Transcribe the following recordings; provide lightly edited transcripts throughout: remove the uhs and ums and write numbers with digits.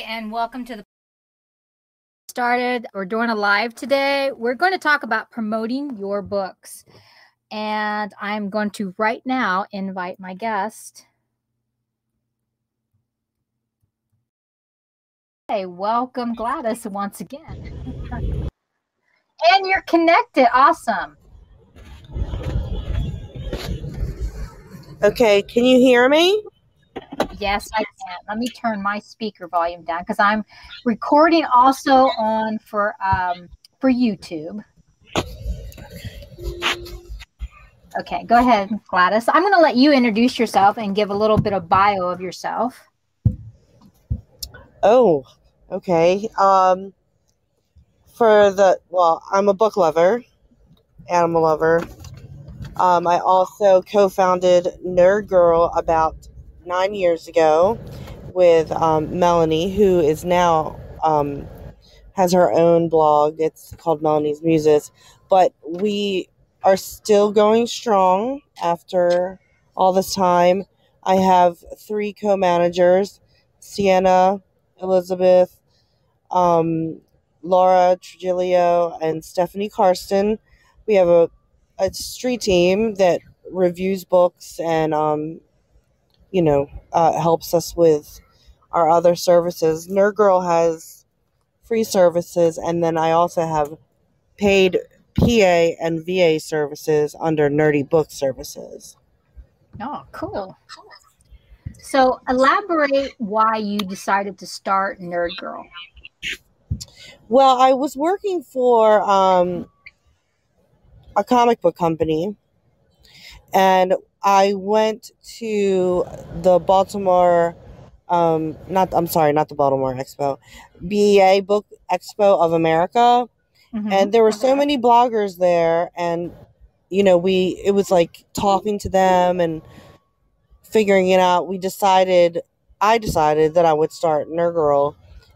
And welcome to the started. We're doing a live today. We're going to talk about promoting your books. And I'm going to right now invite my guest. Hey, welcome Gladys once again. And you're connected. Awesome. Okay, can you hear me? Yes, I can. Let me turn my speaker volume down because I'm recording also on for YouTube. Okay, go ahead, Gladys. I'm going to let you introduce yourself and give a little bit of bio of yourself. Oh, okay. I'm a book lover, animal lover. I also co-founded Nerd Girl about 9 years ago with Melanie, who is now has her own blog. It's called Melanie's Muses. But we are still going strong after all this time. I have 3 co-managers, Sienna, Elizabeth, Laura Trujillo, and Stephanie Karsten. We have a street team that reviews books and helps us with our other services. Nerd Girl has free services, and then I also have paid PA and VA services under Nerdy Book Services. Oh, cool. So elaborate why you decided to start Nerd Girl. Well, I was working for a comic book company, and I went to the Baltimore, not the Baltimore Expo, BEA Book Expo of America, and there were so many bloggers there, and it was like talking to them and figuring it out. I decided that I would start Nerd Girl,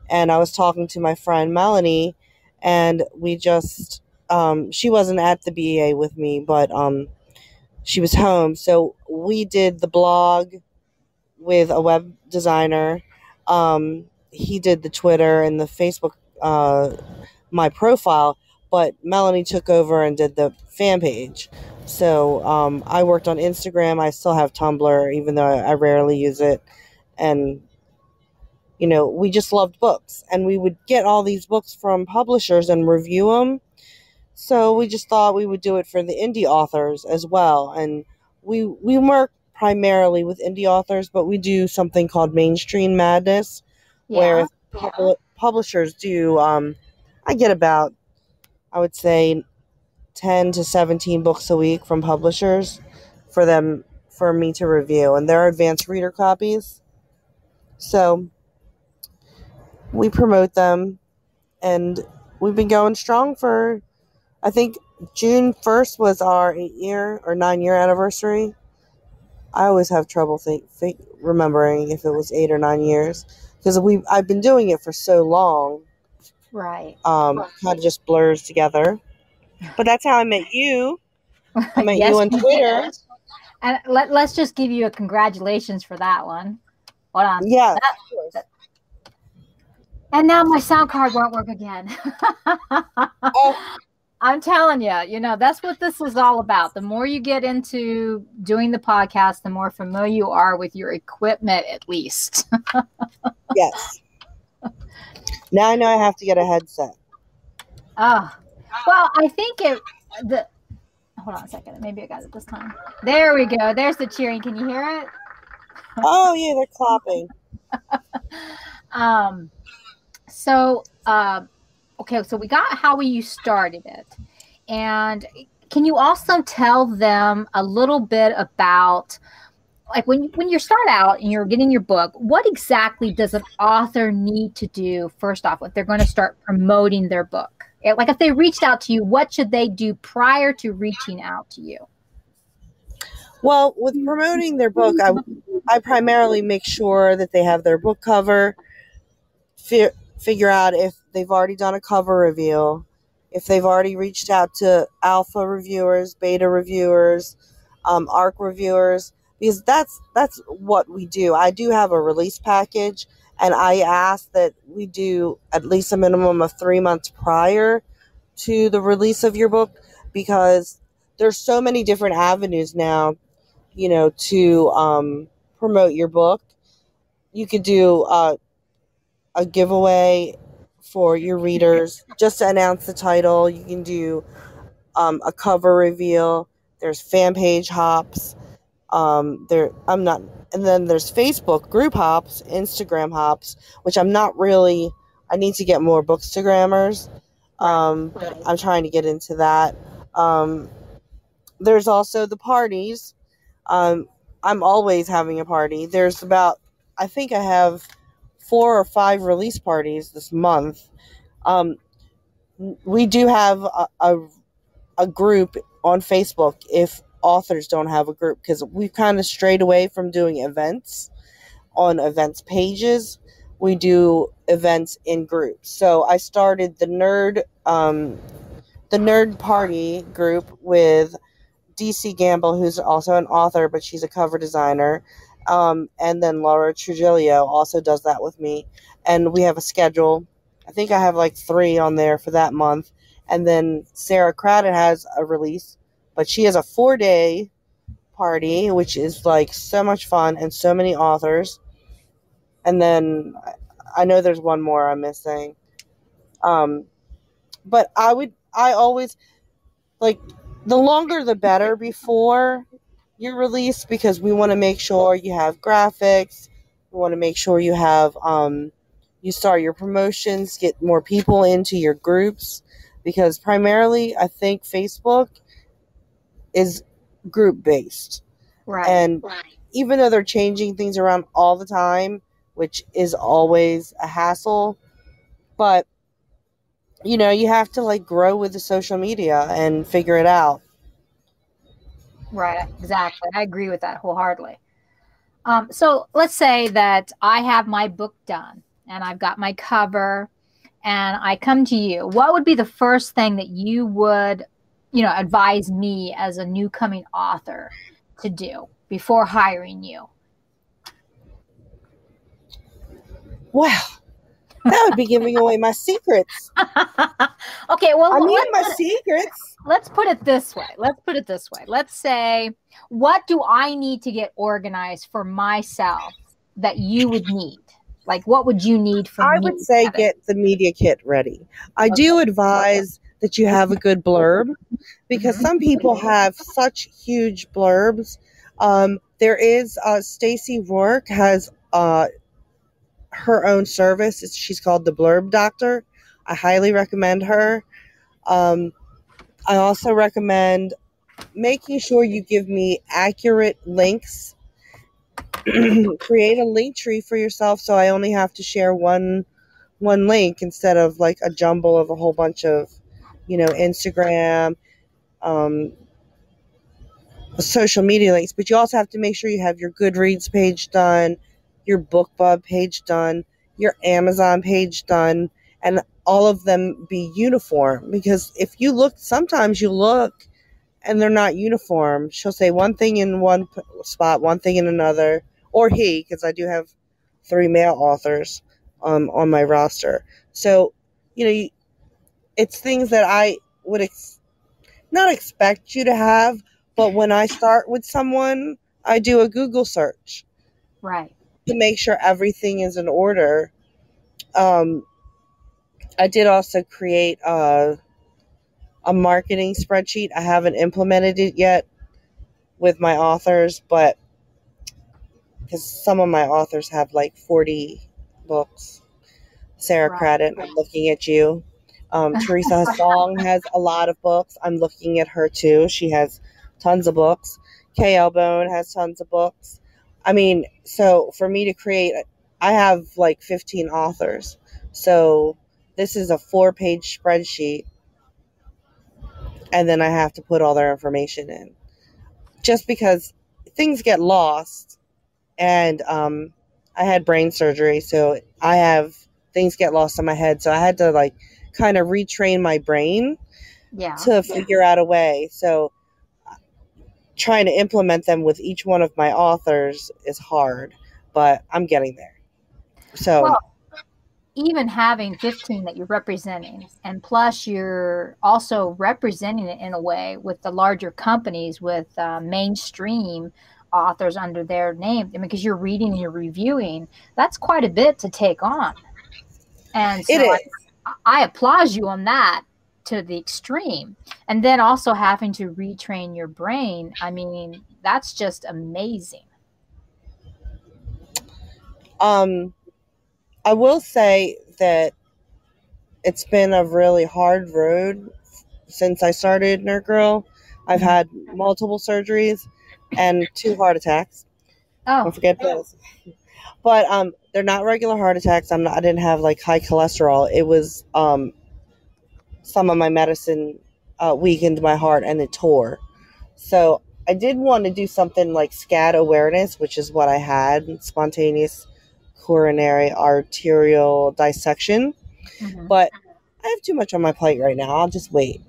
and I was talking to my friend Melanie, and we just she wasn't at the BEA with me, but she was home, so we did the blog with a web designer. He did the Twitter and the Facebook, my profile, but Melanie took over and did the fan page. So I worked on Instagram. I still have Tumblr, even though I rarely use it. And, we just loved books. And we would get all these books from publishers and review them. So we just thought we would do it for the indie authors as well. And we work primarily with indie authors, but we do something called Mainstream Madness, where publishers do, I get about, I would say, 10 to 17 books a week from publishers for me to review, and they're advanced reader copies. So we promote them, and we've been going strong for, I think June 1st was our 8-year or 9-year anniversary. I always have trouble remembering if it was 8 or 9 years, because I've been doing it for so long. Right. Kind of just blurs together. But that's how I met you. I met you on Twitter. And let's just give you a congratulations for that one. Hold on. Yeah. And now my sound card won't work again. I'm telling you, that's what this is all about. The more you get into doing the podcast, the more familiar you are with your equipment, at least. Yes. Now I know I have to get a headset. Oh, well, I think hold on a second. Maybe I got it this time. There we go. There's the cheering. Can you hear it? Oh, yeah, they're clapping. Okay, so we got how you started it. And can you also tell them a little bit about, like, when you start out and you're getting your book, what exactly does an author need to do, first off, if they're going to start promoting their book? Like, if they reached out to you, what should they do prior to reaching out to you? Well, with promoting their book, I primarily make sure that they have their book cover, figure out if they've already done a cover review, if they've already reached out to alpha reviewers, beta reviewers, ARC reviewers, because that's what we do. I do have a release package, And I ask that we do at least a minimum of 3 months prior to the release of your book, because there's so many different avenues now, to promote your book. You could do a giveaway for your readers just to announce the title. You can do a cover reveal. There's fan page hops. I'm not, and then there's Facebook group hops, Instagram hops, which I'm not really. I need to get more bookstagrammers, but I'm trying to get into that. There's also the parties. Um, I'm always having a party. There's about, I think I have 4 or 5 release parties this month. Um, we do have a group on Facebook if authors don't have a group, because we've kind of strayed away from doing events on events pages. We do events in groups. So I started the nerd party group with DC Gamble, who's also an author, but she's a cover designer. And then Laura Trujillo also does that with me. And we have a schedule. I think I have like 3 on there for that month. And then Sarah Craddock has a release, but she has a 4-day party, which is like so much fun and so many authors. And then I know there's one more I'm missing. But I always like, the longer the better before your release, because we want to make sure you have graphics. We want to make sure you have you start your promotions, get more people into your groups, because primarily I think Facebook is group based. Right. And even though they're changing things around all the time, which is always a hassle, but you have to like grow with the social media and figure it out. Right, exactly. I agree with that wholeheartedly. So let's say that I have my book done and I've got my cover and I come to you. What would be the first thing that you would, advise me as a new coming author to do before hiring you? Wow, that would be giving away my secrets. Okay, well, I mean, my secrets. Let's put it this way. Let's say, what do I need to get organized for myself that you would need? Like, what would you need from me? I would say get the media kit ready. I do advise that you have a good blurb, because some people have such huge blurbs. There is Stacey Rourke has her own service. She's called the Blurb Doctor. I highly recommend her. I also recommend making sure you give me accurate links. Create a link tree for yourself, so I only have to share one link instead of like a jumble of a whole bunch of, Instagram, social media links. But you also have to make sure you have your Goodreads page done, your BookBub page done, your Amazon page done, and all of them be uniform. Because if you look, sometimes you look and they're not uniform. She'll say one thing in one spot, one thing in another, or he, because I do have 3 male authors on my roster. So, it's things that I would not expect you to have, but when I start with someone, I do a Google search. Right. To make sure everything is in order. I did also create a marketing spreadsheet. I haven't implemented it yet with my authors, but because some of my authors have like 40 books. Sarah Craddock, I'm looking at you. Teresa Song has a lot of books. I'm looking at her too. She has tons of books. Kay Albone has tons of books. I mean, so for me to create, I have like 15 authors. So this is a 4-page spreadsheet. And then I have to put all their information in. Just because things get lost. And I had brain surgery, so I have things get lost in my head. So I had to like kind of retrain my brain to figure out a way. So trying to implement them with each one of my authors is hard, but I'm getting there. So, Well, even having 15 that you're representing, and plus you're also representing it in a way with the larger companies with mainstream authors under their name. I mean, because you're reading and you're reviewing, that's quite a bit to take on. And it so is. I applaud you on that to the extreme. And then also having to retrain your brain. I mean, that's just amazing. Um, I will say that it's been a really hard road since I started Nerd Girl. I've Mhm. had multiple surgeries and 2 heart attacks. Don't Oh, forget those. But they're not regular heart attacks. I didn't have like high cholesterol. It was some of my medicine weakened my heart and it tore. So I did want to do something like SCAD awareness, which is what I had, spontaneous coronary arterial dissection. mhm. But I have too much on my plate right now. I'll just wait.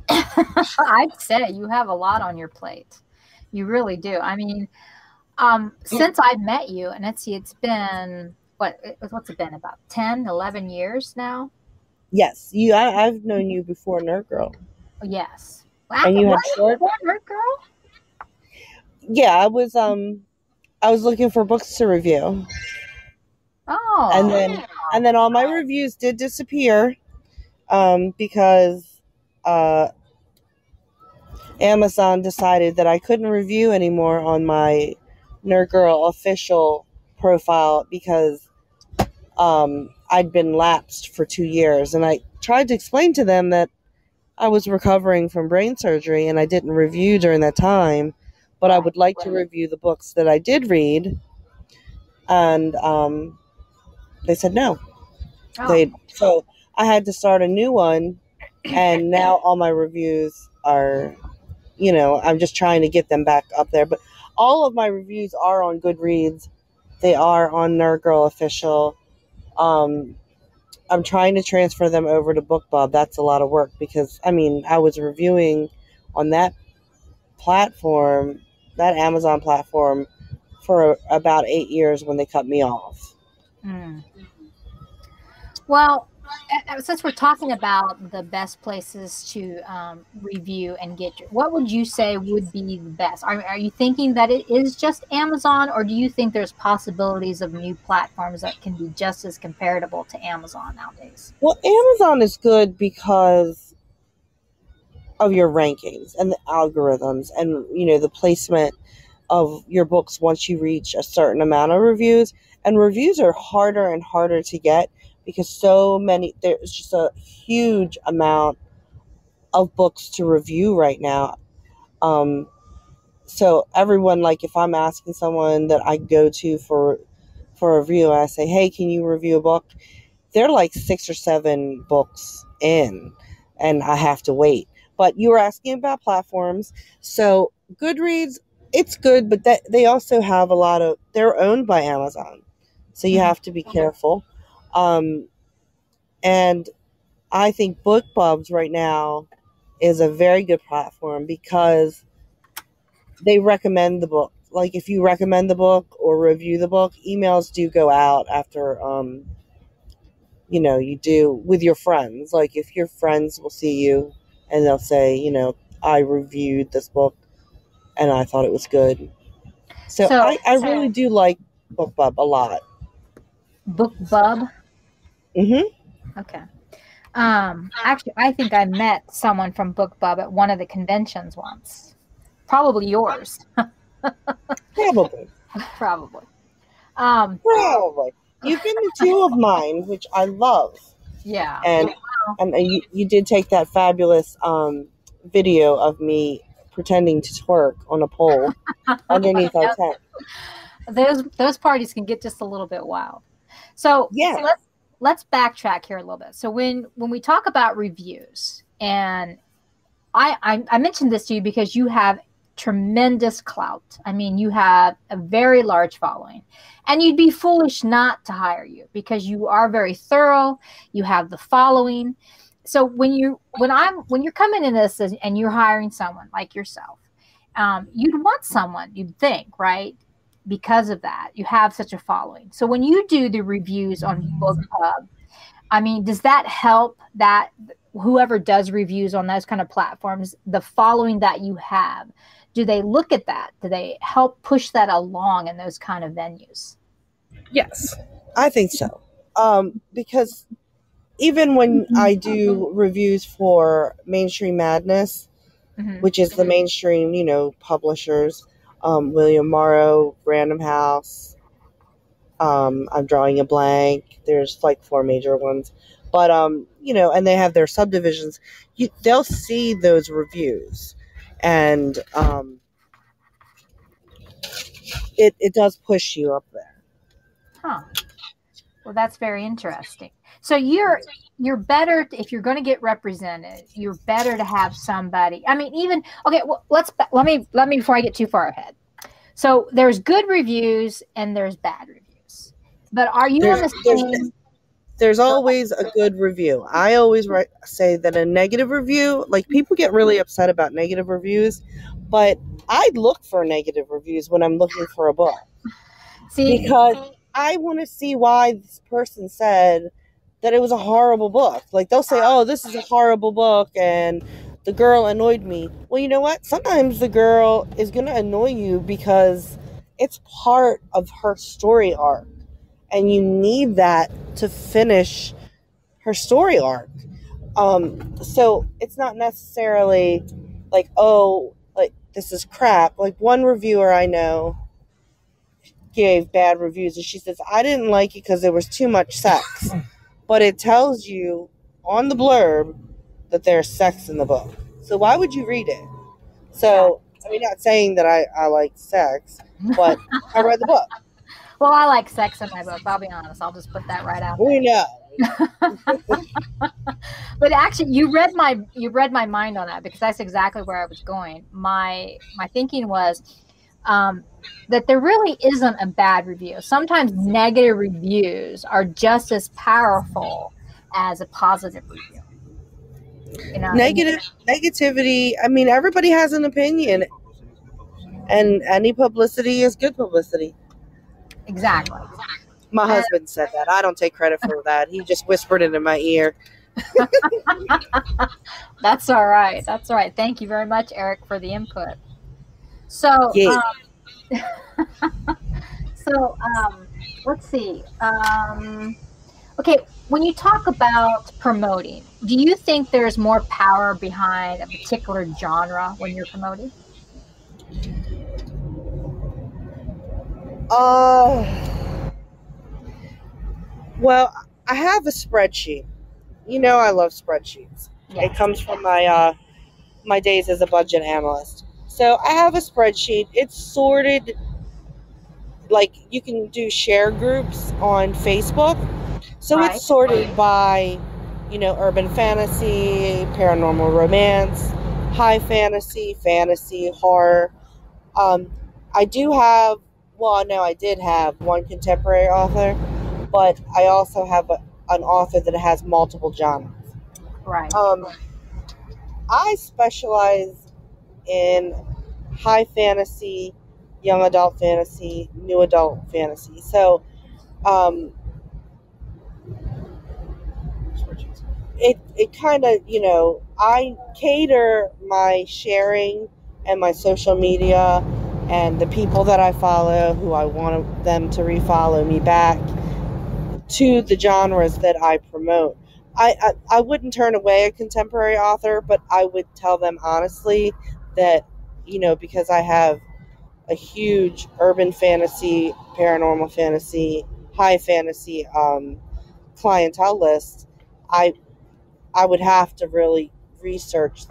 I'd say you have a lot on your plate. You really do. I mean, since I've met you, and let's see, it's been what's it been, about 10, 11 years now? Yes, I've known you before Nerd Girl, Yes. Wow, and you what? had short. Before Nerd Girl? Yeah, I was looking for books to review, and Oh, then all my reviews did disappear because uh, Amazon decided that I couldn't review anymore on my Nerd Girl official profile because I'd been lapsed for 2 years, and I tried to explain to them that I was recovering from brain surgery and I didn't review during that time, but I right. would like to review the books that I did read, and they said no. Oh, So I had to start a new one, and now all my reviews are, I'm just trying to get them back up there. But all of my reviews are on Goodreads. They are on Nerd Girl Official. Um, I'm trying to transfer them over to BookBub. That's a lot of work because I was reviewing on that platform, that Amazon platform, for about 8 years when they cut me off. mm. Well, since we're talking about the best places to review and get your, what would you say would be the best? Are you thinking that it is just Amazon, or do you think there's possibilities of new platforms that can be just as comparable to Amazon nowadays? Well, Amazon is good because of your rankings and the algorithms and the placement of your books once you reach a certain amount of reviews. And reviews are harder and harder to get because there's just a huge amount of books to review right now. Um, so everyone, like if I'm asking someone that I go to for a review, I say, "Hey, can you review a book?" They're like 6 or 7 books in, and I have to wait. But you were asking about platforms, so Goodreads, it's good, but they also have a lot of, they're owned by Amazon, so you Mhm. have to be careful. Um, and I think BookBubs right now is a very good platform because they recommend the book. Like if you recommend the book or review the book, emails do go out after you do with your friends. Like if your friends will see you and they'll say, I reviewed this book and I thought it was good. So So, I really do like BookBub a lot. BookBub. Hmm. Okay. Actually, I think I met someone from BookBub at one of the conventions once. Probably yours. Probably. Probably. Um, Probably. You've been to 2 of mine, which I love. yeah. And you did take that fabulous video of me pretending to twerk on a pole underneath our tent. Those parties can get just a little bit wild. So Yeah. let's backtrack here a little bit. So when we talk about reviews, and I mentioned this to you because you have tremendous clout. I mean, you have a very large following, and you'd be foolish not to hire you because you are very thorough. You have the following. So when you're coming in this and you're hiring someone like yourself, you'd want someone, you'd think, right, because of that. You have such a following. So when you do the reviews on BookPub, I mean, does that help that whoever does reviews on those kind of platforms, the following that you have, do they look at that? Do they help push that along in those kind of venues? Yes, I think so. Because even when I do reviews for Mainstream Madness, which is the mainstream, publishers, William Morrow, Random House, I'm drawing a blank. There's like 4 major ones, but and they have their subdivisions. They'll see those reviews, and it does push you up there. Huh. Well, that's very interesting. So you're better if you're going to get represented. You're better to have somebody. I mean, even okay. Well, let me before I get too far ahead. So there's good reviews and there's bad reviews. But are you on the same? There's always a good review. I always say that a negative review, like people get really upset about negative reviews, but I look for negative reviews when I'm looking for a book. Because I want to see why this person said that it was a horrible book. Like they'll say, "Oh, this is a horrible book and the girl annoyed me." Well, you know what? Sometimes the girl is going to annoy you because it's part of her story arc. And you need that to finish her story arc. So it's not necessarily like, oh, like this is crap. Like one reviewer I know gave bad reviews and she says, I didn't like it because there was too much sex. But it tells you on the blurb that there's sex in the book. So why would you read it? So, I mean, not saying that I like sex, but I read the book. Well, I like sex in my book. I'll be honest. I'll just put that right out there. We know. But actually, you read my mind on that because that's exactly where I was going. My thinking was that there really isn't a bad review. Sometimes negative reviews are just as powerful as a positive review. Negativity. I mean, everybody has an opinion, and any publicity is good publicity. Exactly. My husband said that. I don't take credit for that. He just whispered it in my ear. That's all right. That's all right. Thank you very much, Eric, for the input. So, let's see. Okay, when you talk about promoting, do you think there's more power behind a particular genre when you're promoting? Well, I have a spreadsheet. I love spreadsheets. Yeah. It comes from my days as a budget analyst. So I have a spreadsheet. It's sorted like you can do share groups on Facebook. So right. It's sorted by, urban fantasy, paranormal romance, high fantasy, horror. I did have one contemporary author, but I also have an author that has multiple genres. Right. I specialize in high fantasy, young adult fantasy, new adult fantasy. So, it kind of, I cater my sharing and my social media and the people that I follow who I want them to refollow me back to the genres that I promote. I wouldn't turn away a contemporary author, but I would tell them honestly that, because I have a huge urban fantasy, paranormal fantasy, high fantasy clientele list, I would have to really research,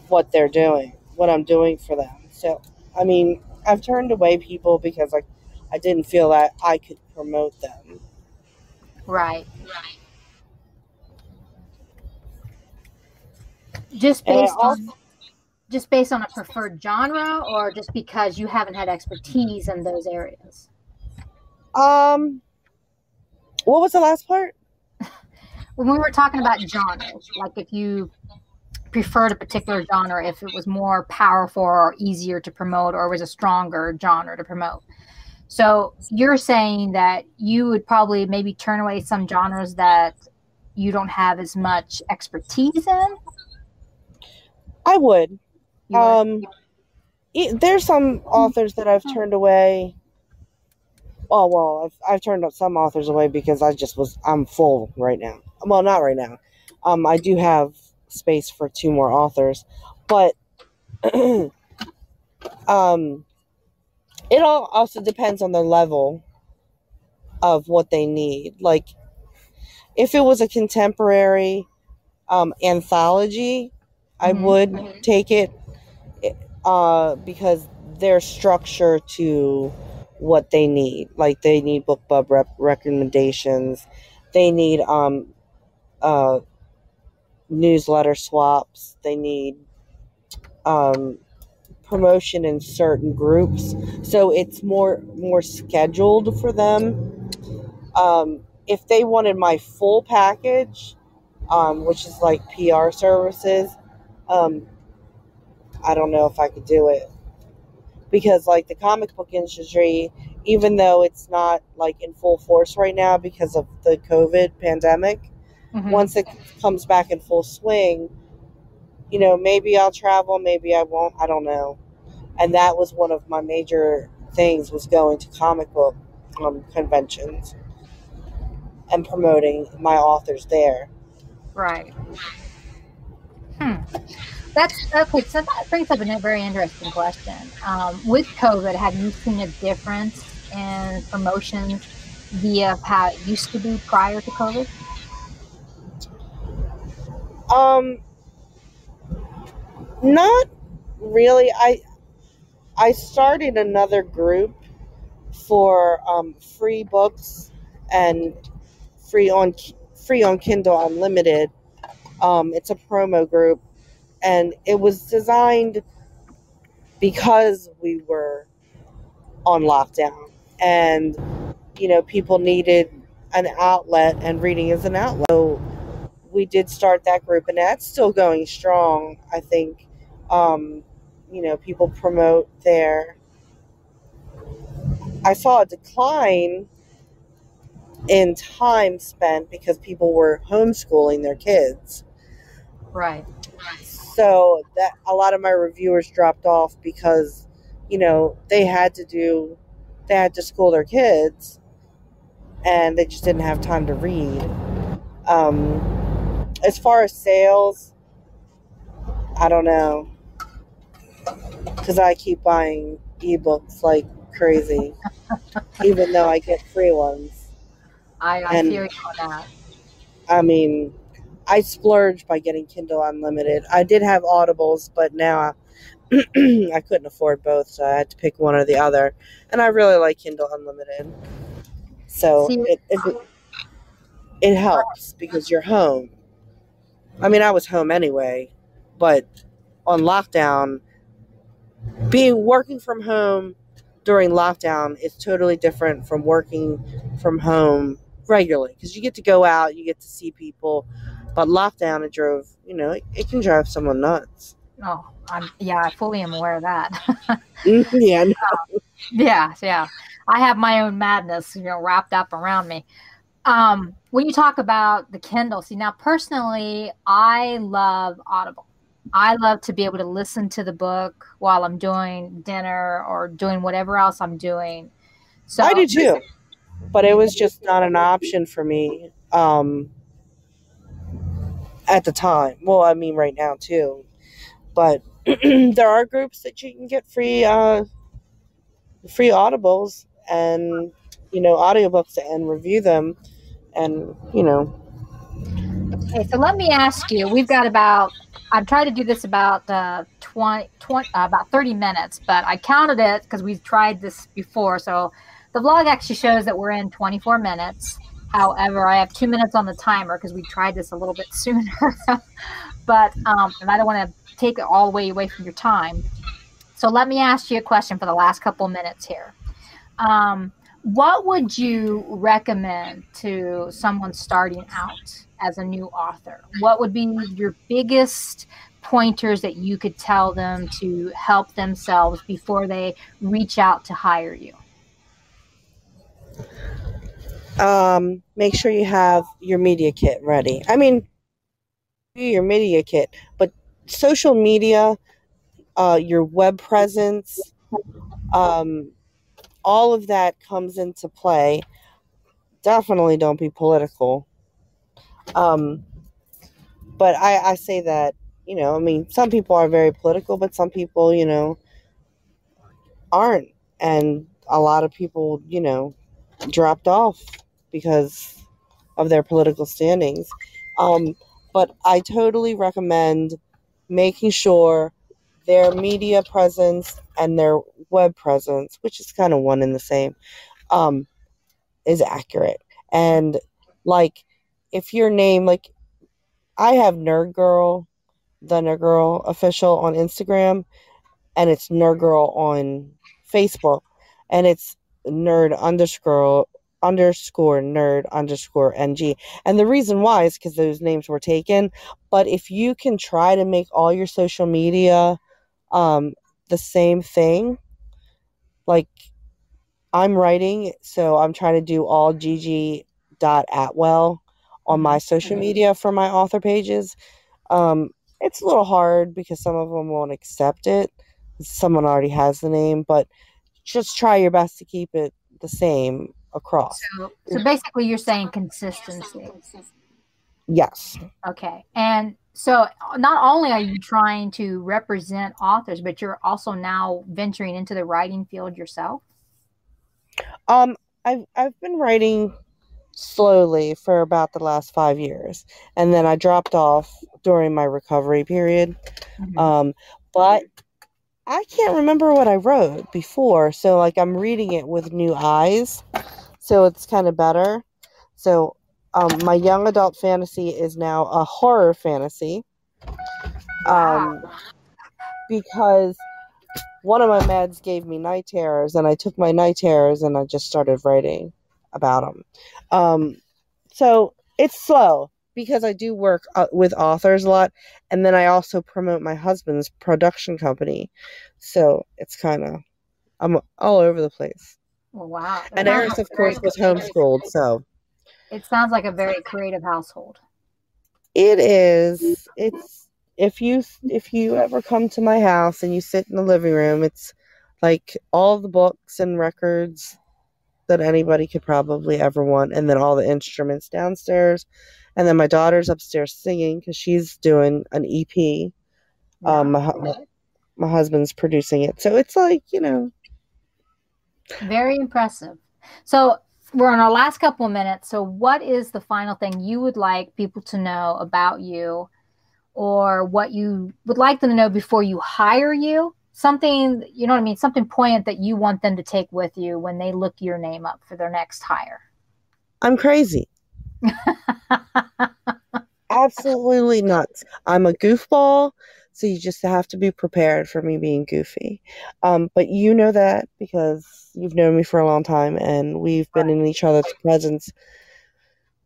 what they're doing, what I'm doing for them. So, I mean, I've turned away people because I didn't feel that I could promote them. Right. Just based on a preferred genre, or just because you haven't had expertise in those areas? What was the last part? When we were talking about genres, like if you preferred a particular genre if it was more powerful or easier to promote, or was a stronger genre to promote. So you're saying that you would probably maybe turn away some genres that you don't have as much expertise in? I would. You would? There's some authors that I've turned away. I've turned up some authors away because I'm full right now. Well, not right now. I do have space for 2 more authors, but um, it all also depends on the level of what they need. Like, if it was a contemporary anthology, I would take it because there's structure to what they need. Like, they need book club recommendations, they need newsletter swaps, they need promotion in certain groups, so it's more scheduled for them. If they wanted my full package, which is like PR services, um, I don't know if I could do it, because like the comic book industry, even though it's not like in full force right now because of the COVID pandemic, once it comes back in full swing, maybe I'll travel, maybe I won't, I don't know. And that was one of my major things, was going to comic book conventions and promoting my authors there. Right. That's okay. So that brings up a very interesting question. With COVID, have you seen a difference in promotions via how it used to be prior to COVID? Not really. I started another group for free books and free on Kindle Unlimited. It's a promo group, and it was designed because we were on lockdown, and people needed an outlet, and reading is an outlet. So we did start that group, and that's still going strong. I think people promote there. I saw a decline in time spent because people were homeschooling their kids. Right. So that a lot of my reviewers dropped off because, they had to school their kids, and they just didn't have time to read. As far as sales, I don't know, because I keep buying ebooks like crazy, even though I get free ones. I feel you on that. I mean, I splurged by getting Kindle Unlimited. I did have Audibles, but now I couldn't afford both, so I had to pick one or the other. And I really like Kindle Unlimited. So See, it helps because you're home. I mean, I was home anyway, but on lockdown, working from home during lockdown is totally different from working from home regularly, because you get to go out, you get to see people. But lockdown, it can drive someone nuts. oh, I fully am aware of that. Yeah. Yeah. I have my own madness, wrapped up around me. When you talk about the Kindle, see, now personally, I love Audible. I love to be able to listen to the book while I'm doing dinner or doing whatever else I'm doing. So I do too, but it was just not an option for me at the time. Well, I mean, right now too. But there are groups that you can get free audibles and audiobooks, and review them, and okay, so let me ask you. We've got I've tried to do this about 20, about 30 minutes, but I counted it because we've tried this before. So the vlog actually shows that we're in 24 minutes. However, I have 2 minutes on the timer because we tried this a little bit sooner. But and I don't want to take it all the way away from your time. So let me ask you a question for the last couple minutes here. What would you recommend to someone starting out as a new author? What would be your biggest pointers that you could tell them to help themselves before they reach out to hire you? Make sure you have your media kit ready. I mean, your media kit, but social media, your web presence, all of that comes into play. Definitely don't be political. Um, but I say that, I mean, some people are very political, but some people, aren't. And a lot of people, dropped off because of their political standings. Um, but I totally recommend making sure their media presence and their web presence, which is kind of one and the same, um, is accurate. And like, if your name, like, I have the Nerd Girl official on Instagram, and it's Nerd Girl on Facebook, and it's nerd underscore nerd underscore ng. And the reason why is because those names were taken. But if you can try to make all your social media the same thing, like I'm writing, so I'm trying to do all Atwell on my social media for my author pages. It's a little hard because some of them won't accept it. Someone already has the name, but just try your best to keep it the same across. So basically you're saying consistency. Yes. Okay. And so not only are you trying to represent authors, but you're also now venturing into the writing field yourself? I've been writing slowly for about the last 5 years, and then I dropped off during my recovery period. But I can't remember what I wrote before, so like I'm reading it with new eyes, so it's kind of better. So my young adult fantasy is now a horror fantasy. Because one of my meds gave me night terrors, and I took my night terrors and I just started writing about them. So it's slow because I do work with authors a lot, and then I also promote my husband's production company. So it's kind of, I'm all over the place. Well, wow. And Eris, of course, was homeschooled, so. It sounds like a very creative household. It is. It's, if you ever come to my house and you sit in the living room, it's like all the books and records that anybody could probably ever want, and then all the instruments downstairs, and then my daughter's upstairs singing because she's doing an EP. My husband's producing it, so it's like, very impressive. So we're on our last couple of minutes. So what is the final thing you would like people to know about you, or what you would like them to know before you hire you? Something, you know what I mean? Something poignant that you want them to take with you when they look your name up for their next hire. I'm crazy. Absolutely nuts. I'm a goofball, so you just have to be prepared for me being goofy. But you know that because you've known me for a long time, and we've been in each other's presence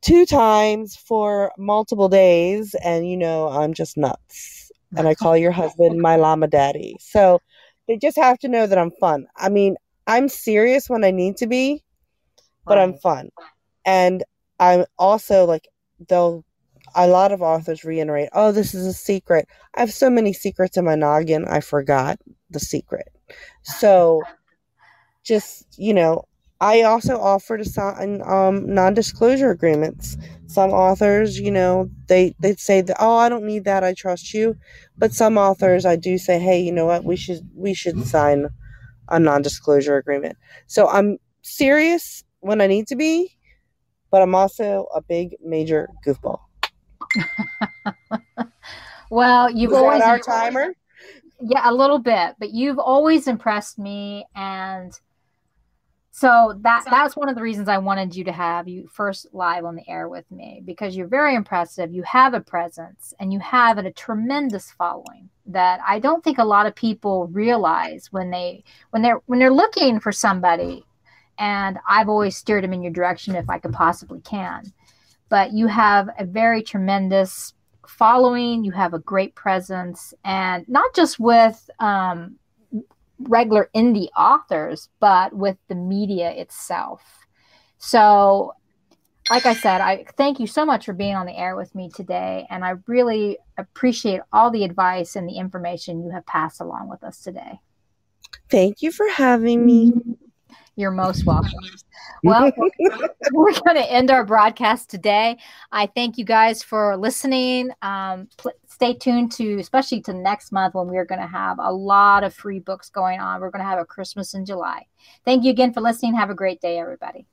2 times for multiple days, and I'm just nuts. And I call your husband my llama daddy. So they just have to know that I'm fun. I mean, I'm serious when I need to be, but I'm fun. And I'm also like, a lot of authors reiterate, oh, this is a secret. I have so many secrets in my noggin, I forgot the secret. So just, I also offer to sign non-disclosure agreements. Some authors, they'd say that, oh, I don't need that, I trust you. But some authors, I do say, hey, you know what, we should sign a non-disclosure agreement. So I'm serious when I need to be, but I'm also a big major goofball. Well, you've always our timer. Yeah, a little bit, but you've always impressed me, and so that's one of the reasons I wanted you to have you first live on the air with me, because you're very impressive. You have a presence, and you have a tremendous following that I don't think a lot of people realize when they're looking for somebody. And I've always steered them in your direction if I could possibly can. But you have a very tremendous following, you have a great presence, and not just with regular indie authors, but with the media itself. So, like I said, I thank you so much for being on the air with me today, and I really appreciate all the advice and the information you have passed along with us today. Thank you for having me. You're most welcome. Well, we're going to end our broadcast today. I thank you guys for listening. Stay tuned especially to next month, when we're going to have a lot of free books going on. We're going to have a Christmas in July. Thank you again for listening. Have a great day, everybody.